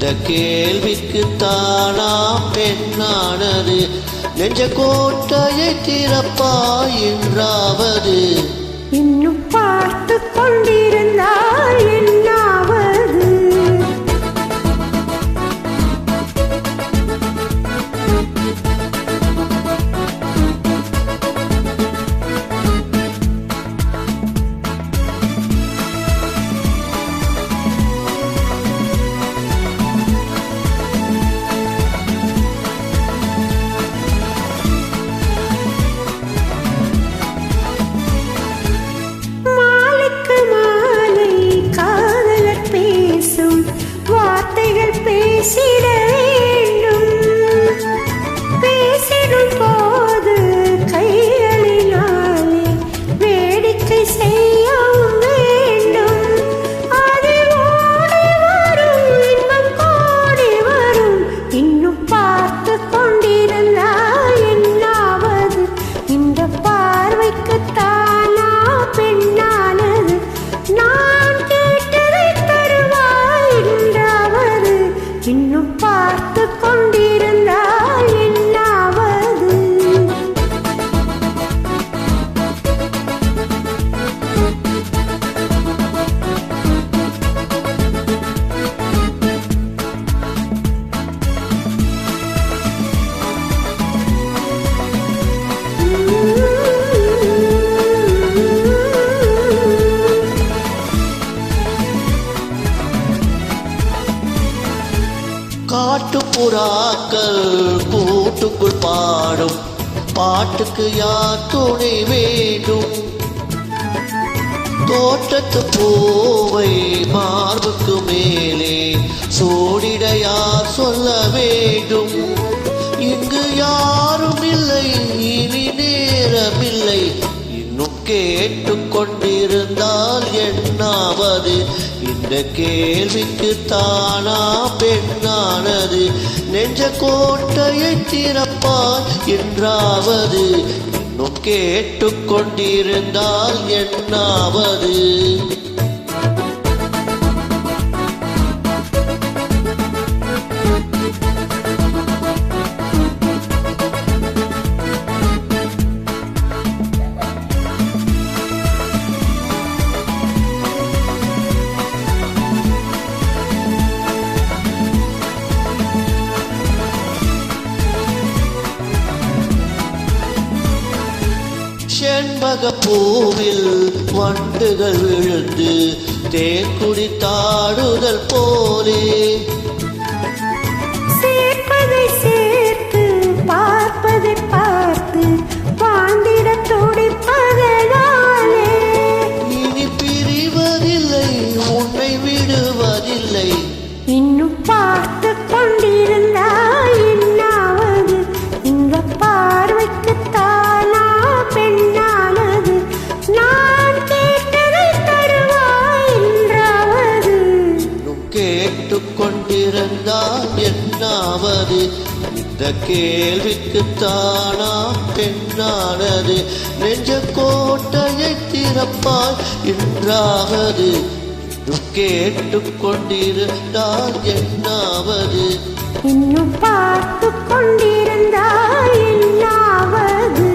இந்த கேள்விக்கு தானா பெண்ணானது நெஞ்ச கோட்டையை திறப்பாய் என்றாவது இன்னும் பார்த்து கொண்டிருந்தால் என்னாவது பேசிட வேண்டும் பேசிடும் போது கைகளினாலே வேடிக்கை செய்யவும் வேண்டும் அது ஓடி வரும் இன்பம் கோடி வரும் இன்னும் பார்த்து கொண்டிருந்தால் என்னாவது இந்த பார்வைக்கு தானா பெண்ணானது நான் கேட்டதை தருவாய் என்றாவது இன்னும் பார்த்து கொண்டிருந்தால் என்னாவது காட்டுப்புறாக்கள் கூட்டுக்குள் பாடும் பாட்டுக்கு யார் துணை வேண்டும் தோட்டத்து பூவை மார்புக்கு மேலே சோடிட யார் சொல்ல வேண்டும் இங்கு யாரும் இல்லை இனி நேரமில்லை இன்னும் கேட்டுக்கொண்டிருந்தால் என்னாவது இந்த கேள்விக்கு தானா பெண்ணானது நெஞ்ச கோட்டையை திறப்பாய் என்றாவது இன்னும் கேட்டுக்கொண்டிருந்தால் என்னாவது செண்பக பூவில் வண்டுகள் விழுந்து தேன் குடித்தாடுதல் போலே சேர்ப்பதை சேர்த்து பார்ப்பதை பார்த்து வாழ்ந்திட துடிப்பதனாலே இனி பிரிவதில்லை உன்னை விடுவதில்லை இன்னும் பார்த்து கொண்டிருந்தால் என்னாவது இந்த பார்வைக்கு தானா பெண்ணானது நான் கேட்டதை தருவாய் என்றாவது இன்னும் கேட்டுக்கொண்டிருந்தால் என்னாவது இந்த கேள்விக்கு தானா பெண்ணானது நெஞ்ச கோட்டையை திறப்பாய் என்றாவது கேட்டுக்கொண்டிருந்தால் என்னாவது இன்னும் பார்த்து கொண்டிருந்தால் என்னாவது